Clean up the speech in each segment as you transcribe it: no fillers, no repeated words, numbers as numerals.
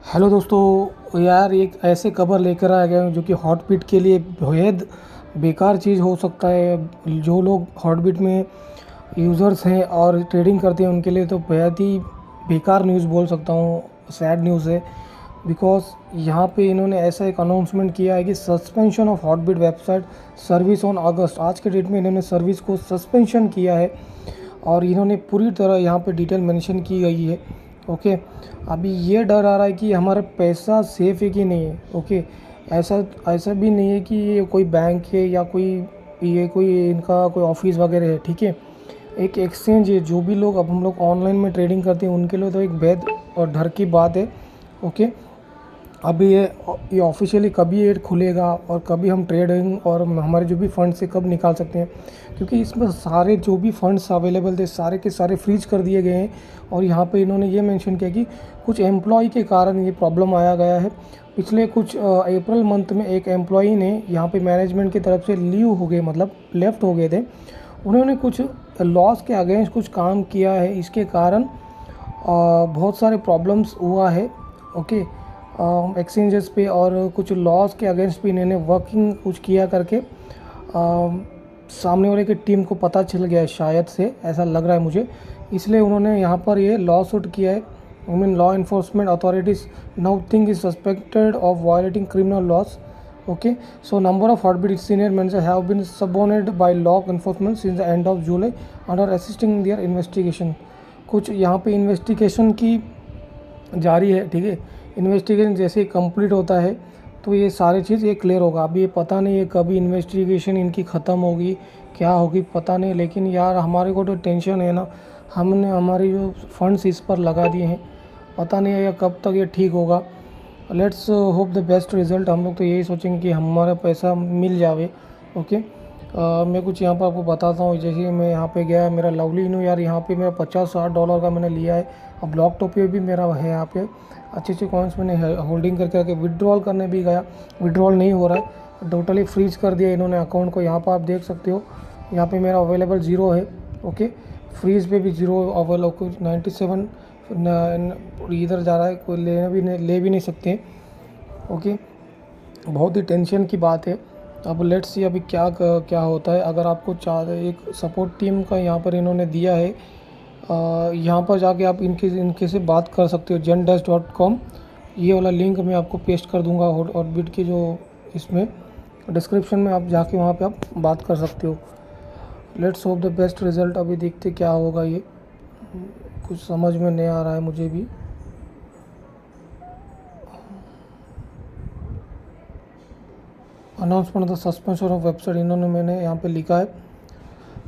Hello दोस्तों, यार एक ऐसे खबर लेकर आ गया हूँ जो कि हॉटबीट के लिए बेहद बेकार चीज़ हो सकता है। जो लोग हॉटबीट में यूज़र्स हैं और ट्रेडिंग करते हैं उनके लिए तो बेहद ही बेकार न्यूज़ बोल सकता हूँ, सैड न्यूज़ है। बिकॉज़ यहाँ पे इन्होंने ऐसा एक अनाउंसमेंट किया है कि suspension of Hotbit website service on August. आज के डेट में इन्होंने सर्विस को सस्पेंशन किया है और इन्होंने पूरी तरह यहाँ पे डिटेल मेंशन की गई है। ओके, अभी ये डर आ रहा है कि हमारा पैसा सेफ़ है कि नहीं है। ओके, ऐसा ऐसा भी नहीं है कि ये कोई बैंक है या कोई इनका कोई ऑफिस वगैरह है। ठीक है, एक एक्सचेंज है। जो भी लोग अब हम लोग ऑनलाइन में ट्रेडिंग करते हैं उनके लिए तो एक बेहद और डर की बात है। ओके, अभी ये ऑफिशियली कभी ये खुलेगा और कभी हम ट्रेडिंग और हमारे जो भी फंड से कब निकाल सकते हैं, क्योंकि इसमें सारे जो भी फंड्स अवेलेबल थे सारे के सारे फ्रीज कर दिए गए हैं। और यहाँ पे इन्होंने ये मेंशन किया कि कुछ एम्प्लॉय के कारण ये प्रॉब्लम आया गया है। पिछले कुछ अप्रैल मंथ में एक एम्प्लॉई ने यहाँ पे मैनेजमेंट की तरफ से लीव हो गए, मतलब लेफ्ट हो गए थे। उन्होंने कुछ लॉस के अगेंस्ट कुछ काम किया है, इसके कारण बहुत सारे प्रॉब्लम्स हुआ है। ओके, एक्सचेंजेस पे और कुछ लॉज के अगेंस्ट भी इन्होंने वर्किंग कुछ किया करके सामने वाले की टीम को पता चल गया है, शायद से ऐसा लग रहा है मुझे। इसलिए उन्होंने यहाँ पर ये लॉ सूट किया है। I mean law enforcement authorities now think is suspected of violating criminal laws. Okay, so number of Heartbeat senior managers have been subpoenaed by law enforcement since the end of July and are assisting in their investigation। कुछ यहाँ पे investigation की जारी है। ठीक है, investigation जैसे ही complete होता है तो ये सारी चीज़ ये क्लियर होगा। अभी ये पता नहीं है कभी इन्वेस्टिगेशन इनकी ख़त्म होगी, क्या होगी पता नहीं। लेकिन यार हमारे को तो टेंशन है ना, हमने हमारी जो फंड्स इस पर लगा दिए हैं, पता नहीं है या कब तक ये ठीक होगा। Let's hope the best result. हम लोग तो यही सोचेंगे कि हमारा पैसा मिल जावे। ओके, मैं कुछ यहाँ पर आपको बताता हूँ। जैसे मैं यहाँ पे गया, मेरा लवली इनू यार यहाँ पे मेरा 50-60 डॉलर का मैंने लिया है। अब ब्लॉक टॉप पे भी मेरा है, यहाँ पे अच्छे अच्छे कॉइन्स मैंने होल्डिंग करके विड्रॉल करने भी गया, विड्रॉल नहीं हो रहा है, टोटली फ्रीज कर दिया इन्होंने अकाउंट को। यहाँ पर आप देख सकते हो, यहाँ पे मेरा अवेलेबल ज़ीरो है। ओके, फ्रीज पे भी ज़ीरो अवेलेबल, 97 इधर जा रहा है, कोई ले भी नहीं सकते। ओके, बहुत ही टेंशन की बात है। अब लेट्स सी अभी क्या होता है। अगर आपको एक सपोर्ट टीम का यहाँ पर इन्होंने दिया है, यहाँ पर जाके आप इनके से बात कर सकते हो, zendesk.com। ये वाला लिंक मैं आपको पेस्ट कर दूंगा हॉटबीट के जो इसमें डिस्क्रिप्शन में, आप जाके वहाँ पे आप बात कर सकते हो। Let's hope the best result. अभी देखते क्या होगा, ये कुछ समझ में नहीं आ रहा है मुझे भी। Announcement of the suspension of website इन्होंने मैंने यहाँ पे लिखा है।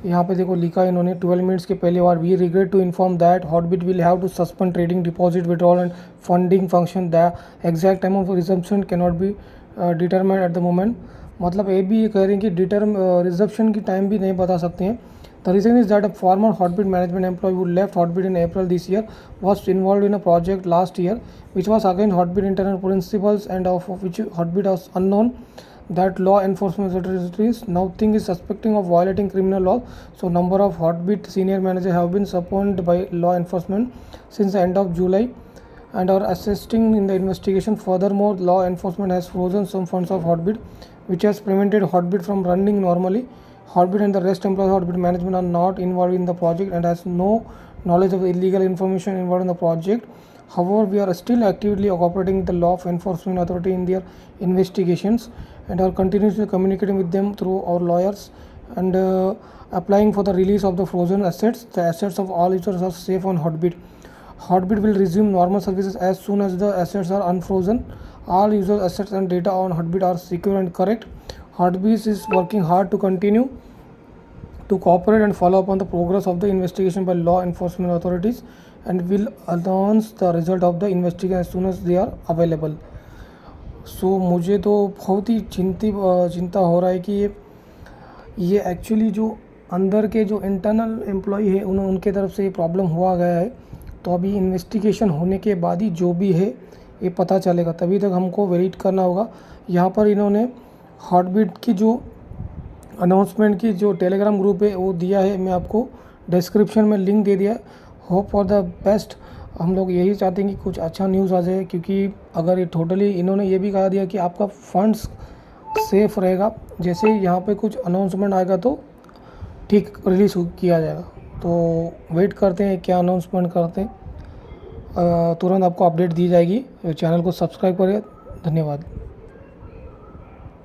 यहाँ पे देखो लिखा है इन्होंने 12 मिनट्स के पहले बार, we regret to inform that Hotbit will have to suspend trading, deposit, withdrawal and funding function. The exact time of resumption cannot be determined at the moment. मतलब ये भी ये कह रहे हैं कि रिजम्पशन की टाइम भी नहीं बता सकते हैं। The reason is that a former Hotbit management employee who left Hotbit in April this year was involved in a project last year which was against Hotbit internal principles and of which Hotbit was unknown. That law enforcement authorities now think is suspecting of violating criminal law. So number of Hotbit senior managers have been subpoenaed by law enforcement since the end of July and are assisting in the investigation. Furthermore, law enforcement has frozen some funds of Hotbit, which has prevented Hotbit from running normally. Hotbit and the rest employees of Hotbit management are not involved in the project and has no knowledge of the illegal information involved in the project. However, we are still actively cooperating with the law enforcement authority in their investigations and are continuously communicating with them through our lawyers and applying for the release of the frozen assets. The assets of all users are safe on Hotbit. Hotbit will resume normal services as soon as the assets are unfrozen. All users' assets and data on Hotbit are secure and correct. Hotbit is working hard to continue to cooperate and follow up on the progress of the investigation by law enforcement authorities and will announce the result of the investigation as soon as they are available. सो मुझे तो बहुत ही चिंता हो रहा है कि ये actually जो अंदर के जो इंटरनल एम्प्लॉय है उनके तरफ से ये प्रॉब्लम हुआ गया है। तो अभी इन्वेस्टिगेशन होने के बाद ही जो भी है ये पता चलेगा, तभी तक हमको वेट करना होगा। यहाँ पर इन्होंने हॉटबीट की जो अनाउंसमेंट की जो टेलीग्राम ग्रुप है वो दिया है, मैं आपको डिस्क्रिप्शन में लिंक दे दिया। Hope for the best. हम लोग यही चाहते हैं कि कुछ अच्छा न्यूज़ आ जाए, क्योंकि अगर ये टोटली इन्होंने ये भी कहा दिया कि आपका फंड्स सेफ रहेगा, जैसे ही यहाँ पे कुछ अनाउंसमेंट आएगा तो ठीक रिलीज़ किया जाएगा। तो वेट करते हैं क्या अनाउंसमेंट करते हैं, तुरंत आपको अपडेट दी जाएगी। चैनल को सब्सक्राइब करें। धन्यवाद।